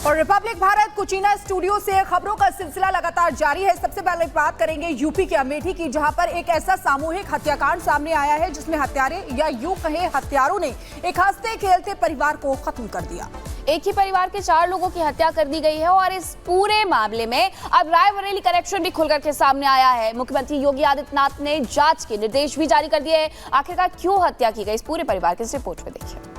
और Republic Bharat कुचीना studio से खबरों का सिलसिला लगातार जारी है। सबसे पहले बात करेंगे यूपी के अमेठी की, जहां पर एक ऐसा सामूहिक हत्याकांड सामने आया है जिसमें हत्यारे या यूं कहे हत्यारों ने एक हंसते खेलते परिवार को खत्म कर दिया। एक ही परिवार के 4 लोगों की हत्या कर दी गई है और इस पूरे मामले में अब रायबरेली कनेक्शन भी खुलकर के सामने आया है। मुख्यमंत्री योगी आदित्यनाथ ने जांच के निर्देश भी जारी कर दिए हैं। आखिरकार क्यों हत्या की गई, इस पूरे परिवार के इस रिपोर्ट में देखिए।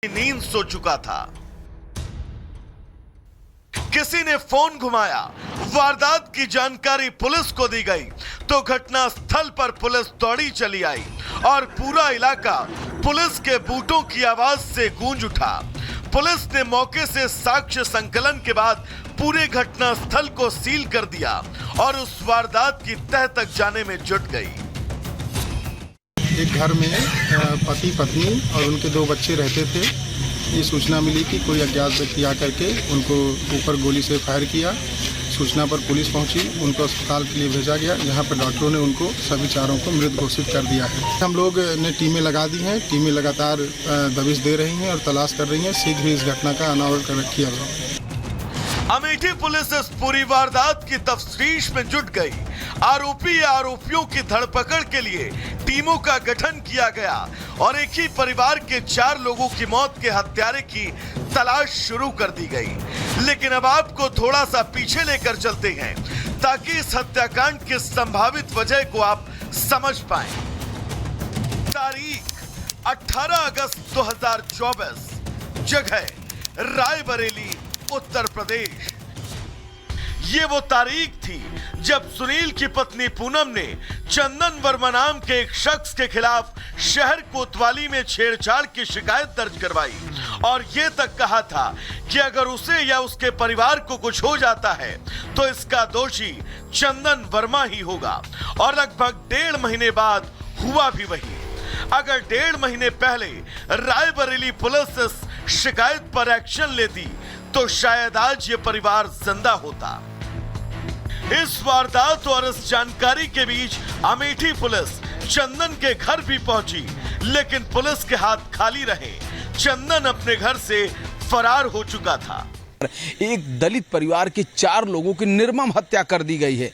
नींद सो चुका था। किसी ने फोन घुमाया, वारदात की जानकारी पुलिस को दी गई तो घटना स्थल पर पुलिस दौड़ी चली आई और पूरा इलाका पुलिस के बूटों की आवाज से गूंज उठा। पुलिस ने मौके से साक्ष्य संकलन के बाद पूरे घटना स्थल को सील कर दिया और उस वारदात की तह तक जाने में जुट गई। एक घर में पति पत्नी और उनके 2 बच्चे रहते थे। ये सूचना मिली कि कोई अज्ञात व्यक्ति आकर के उनको ऊपर गोली से फायर किया। सूचना पर पुलिस पहुंची, उनको अस्पताल के लिए भेजा गया, जहां पर डॉक्टरों ने उनको सभी 4 को मृत घोषित कर दिया है। हम लोग ने टीमें लगा दी हैं, टीमें लगातार दबिश दे रही हैं और तलाश कर रही हैं। शीघ्र ही इस घटना का अनावरण किया गया। अमेठी पुलिस इस पूरी वारदात की तफ्तीश में जुट गई। आरोपी या आरोपियों की धरपकड़ के लिए टीमों का गठन किया गया और एक ही परिवार के 4 लोगों की मौत के हत्यारे की तलाश शुरू कर दी गई। लेकिन अब आपको थोड़ा सा पीछे लेकर चलते हैं ताकि इस हत्याकांड की संभावित वजह को आप समझ पाएं। तारीख 18 अगस्त 2024, जगह रायबरेली, उत्तर प्रदेश। ये वो तारीख थी जब सुनील की पत्नी पूनम ने चंदन वर्मा नाम के एक शख्स के खिलाफ शहर कोतवाली में छेड़छाड़ की शिकायत दर्ज करवाई और ये तक कहा था कि अगर उसे या उसके परिवार को कुछ हो जाता है तो इसका दोषी चंदन वर्मा ही होगा। और लगभग 1.5 महीने बाद हुआ भी वही। अगर 1.5 महीने पहले रायबरेली पुलिस इस शिकायत पर एक्शन लेती तो शायद आज ये परिवार जिंदा होता। इस वारदात और इस जानकारी के बीच अमेठी पुलिस चंदन के घर भी पहुंची, लेकिन पुलिस के हाथ खाली रहे। चंदन अपने घर से फरार हो चुका था। एक दलित परिवार के 4 लोगों की निर्मम हत्या कर दी गई है।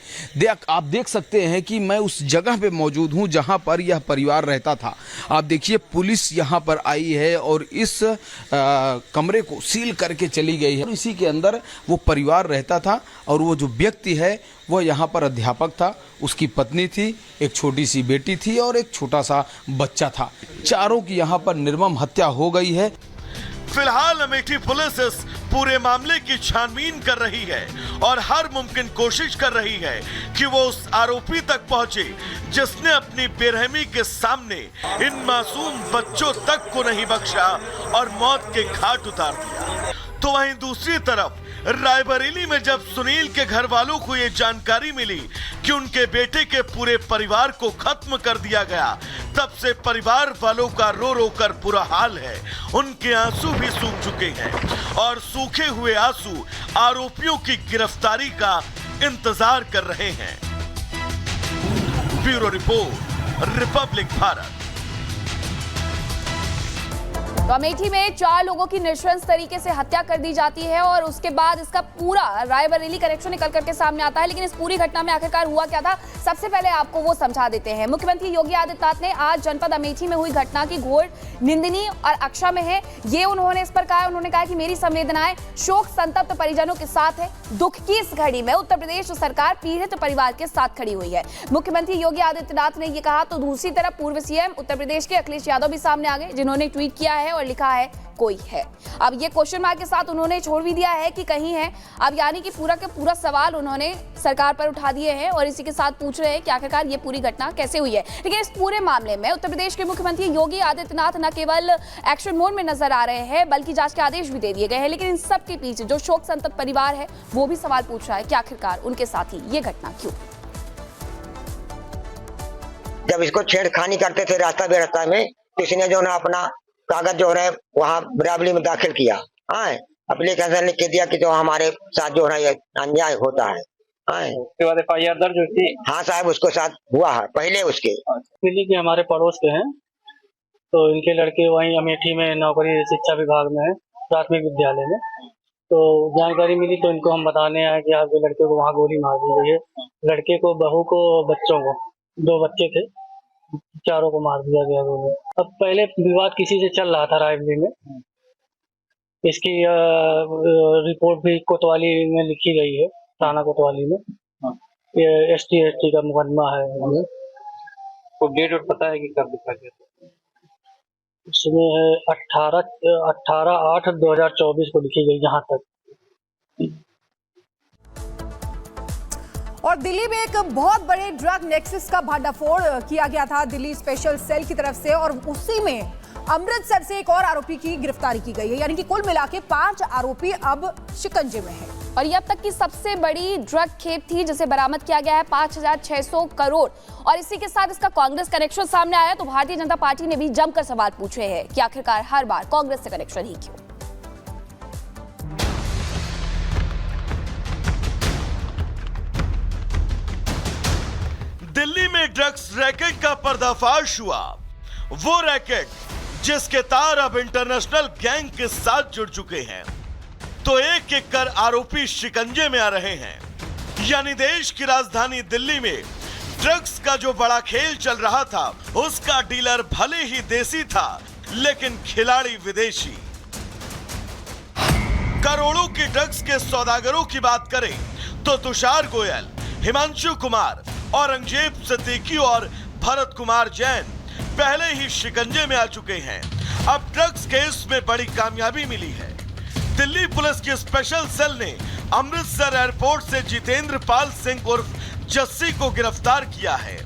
आप देख सकते हैं कि मैं उस जगह पे मौजूद हूं जहां पर यह परिवार रहता था। आप देखिए पुलिस यहां पर आई है और इस कमरे को सील करके चली गई है। इसी के अंदर वो परिवार रहता था और वो जो व्यक्ति है वो यहाँ पर अध्यापक था, उसकी पत्नी थी, एक छोटी सी बेटी थी और एक छोटा सा बच्चा था। 4 की यहाँ पर निर्मम हत्या हो गई है। फिलहाल अमेठी पुलिस इस पूरे मामले की छानबीन कर रही है और हर मुमकिन कोशिश कर रही है कि वो उस आरोपी तक पहुंचे जिसने अपनी बेरहमी के सामने इन मासूम बच्चों तक को नहीं बख्शा और मौत के घाट उतार दिया। तो वहीं दूसरी तरफ रायबरेली में जब सुनील के घर वालों को ये जानकारी मिली कि उनके बेटे के पूरे परिवार को खत्म कर दिया गया, तब से परिवार वालों का रो रो कर बुरा हाल है। उनके आंसू भी सूख चुके हैं और सूखे हुए आंसू आरोपियों की गिरफ्तारी का इंतजार कर रहे हैं। Bureau report, Republic Bharat. तो अमेठी में 4 लोगों की नृशंस तरीके से हत्या कर दी जाती है और उसके बाद इसका पूरा रायबरेली कनेक्शन निकल करके सामने आता है। लेकिन इस पूरी घटना में आखिरकार हुआ क्या था, सबसे पहले आपको वो समझा देते हैं। मुख्यमंत्री योगी आदित्यनाथ ने आज जनपद अमेठी में हुई घटना की घोर निंदनीय और अक्षम्य है, ये उन्होंने इस पर कहा। उन्होंने कहा कि मेरी संवेदनाएं शोक संतप्त परिजनों के साथ है। दुख की इस घड़ी में उत्तर प्रदेश सरकार पीड़ित परिवार के साथ खड़ी हुई है। मुख्यमंत्री योगी आदित्यनाथ ने ये कहा तो दूसरी तरफ पूर्व सीएम उत्तर प्रदेश के अखिलेश यादव भी सामने आ गए, जिन्होंने ट्वीट किया है और लिखा है कोई है। अब ये क्वेश्चन मार्क के साथ उन्होंने छोड़ भी दिया है कि कहीं है। अब यानी कि पूरा के पूरा सवाल उन्होंने सरकार पर उठा दिए हैं और इसी के साथ पूछ रहे हैं कि आखिरकार ये पूरी घटना कैसे हुई है। लेकिन इस पूरे मामले में उत्तर प्रदेश के मुख्यमंत्री योगी आदित्यनाथ न केवल एक्शन मोड में नजर आ रहे हैं बल्कि जांच के आदेश भी दे दिए गए हैं। लेकिन इन सब के पीछे जो शोक संतप्त परिवार है वो भी सवाल पूछ रहा है कि आखिरकार उनके साथ ही ये घटना क्यों। जब इसको छेड़खानी करते थे रास्ता बेरास्ता में, किसी ने जो ना अपना कागज जो है वहाँ बराबरी में दाखिल किया, एप्लीकेशन लिख के दिया कि जो हमारे साथ जो है ये अन्याय होता है। उसके बाद FIR दर्ज हुई थी। हाँ साहब, उसको साथ हुआ है पहले उसके। दिल्ली के हमारे पड़ोस के हैं, तो इनके लड़के वहीं अमेठी में नौकरी शिक्षा विभाग में है, प्राथमिक विद्यालय में। तो जानकारी मिली तो इनको हम बताने आए कि आपके लड़के को वहाँ गोली मार दी गई है। लड़के को, बहू को, बच्चों को, 2 बच्चे थे, चारों को मार दिया गया गोली। अब पहले विवाद किसी से चल रहा था रायबरेली में, इसकी रिपोर्ट भी कोतवाली में लिखी गई है, थाना कोतवाली में। ये ST का मुकदमा है। तो डेट और पता है कि कब लिखा गया? इसमें है 18/8/2024 को लिखी गई जहाँ तक। और दिल्ली में एक बहुत बड़े ड्रग नेक्सस का भंडाफोड़ किया गया था दिल्ली स्पेशल सेल की तरफ से, और उसी में अमृतसर से एक और आरोपी की गिरफ्तारी की गई है। यानी कि कुल मिला के 5 आरोपी अब शिकंजे में हैं। और ये अब तक की सबसे बड़ी ड्रग खेप थी जिसे बरामद किया गया है 5,600 करोड़। और इसी के साथ इसका कांग्रेस कनेक्शन सामने आया तो भारतीय जनता पार्टी ने भी जमकर सवाल पूछे हैं कि आखिरकार हर बार कांग्रेस से कनेक्शन ही क्यों। दिल्ली में ड्रग्स रैकेट का पर्दाफाश हुआ। वो रैकेट जिसके तार अब इंटरनेशनल गैंग के साथ जुड़ चुके हैं, तो एक एक कर आरोपी शिकंजे में आ रहे हैं। यानी देश की राजधानी दिल्ली में ड्रग्स का जो बड़ा खेल चल रहा था, उसका डीलर भले ही देसी था लेकिन खिलाड़ी विदेशी। करोड़ों के ड्रग्स के सौदागरों की बात करें तो तुषार गोयल, हिमांशु कुमार, औरंगजेब सिद्दीकी और भरत कुमार जैन पहले ही शिकंजे में आ चुके हैं। अब ड्रग्स केस में बड़ी कामयाबी मिली है। दिल्ली पुलिस की स्पेशल सेल ने अमृतसर एयरपोर्ट से जितेंद्र पाल सिंह उर्फ जस्सी को गिरफ्तार किया है।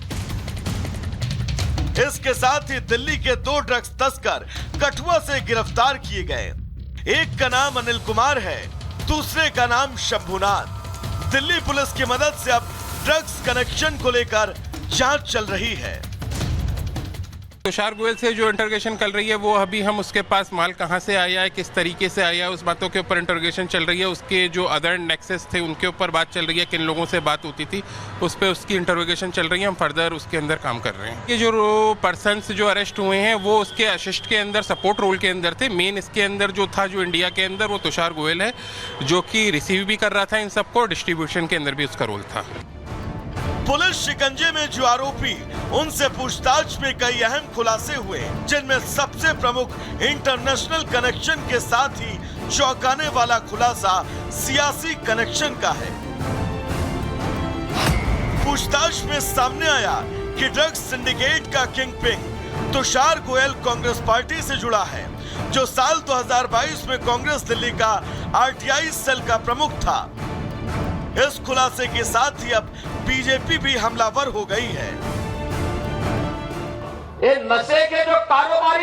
इसके साथ ही दिल्ली के 2 ड्रग्स तस्कर कठुआ से गिरफ्तार किए गए। एक का नाम अनिल कुमार है, दूसरे का नाम शंभुनाथ। दिल्ली पुलिस की मदद से अब ड्रग्स कनेक्शन को लेकर जांच चल रही है। तुषार गोयल से जो इंटरोगेशन चल रही है वो अभी हम उसके पास माल कहाँ से आया है, किस तरीके से आया है, उस बातों के ऊपर इंटरोगेशन चल रही है। उसके जो अदर नेक्सेस थे उनके ऊपर बात चल रही है, किन लोगों से बात होती थी उस पर उसकी इंटरोगेशन चल रही है। हम फर्दर उसके अंदर काम कर रहे हैं। ये जो पर्सन्स जो अरेस्ट हुए हैं वो उसके असिस्ट के अंदर, सपोर्ट रोल के अंदर थे। मेन इसके अंदर जो था, जो इंडिया के अंदर, वो तुषार गोयल है, जो कि रिसीव भी कर रहा था इन सबको, डिस्ट्रीब्यूशन के अंदर भी उसका रोल था। पुलिस शिकंजे में जो आरोपी, उनसे पूछताछ में कई अहम खुलासे हुए, जिनमें सबसे प्रमुख इंटरनेशनल कनेक्शन के साथ ही चौंकाने वाला खुलासा सियासी कनेक्शन का है। पूछताछ में सामने आया कि ड्रग्स सिंडिकेट का किंगपिन तुषार गोयल कांग्रेस पार्टी से जुड़ा है, जो साल 2022 में कांग्रेस दिल्ली का RTI सेल का प्रमुख था। इस खुलासे के साथ ही अब बीजेपी भी हमलावर हो गई है। ये नशे के जो कारोबारी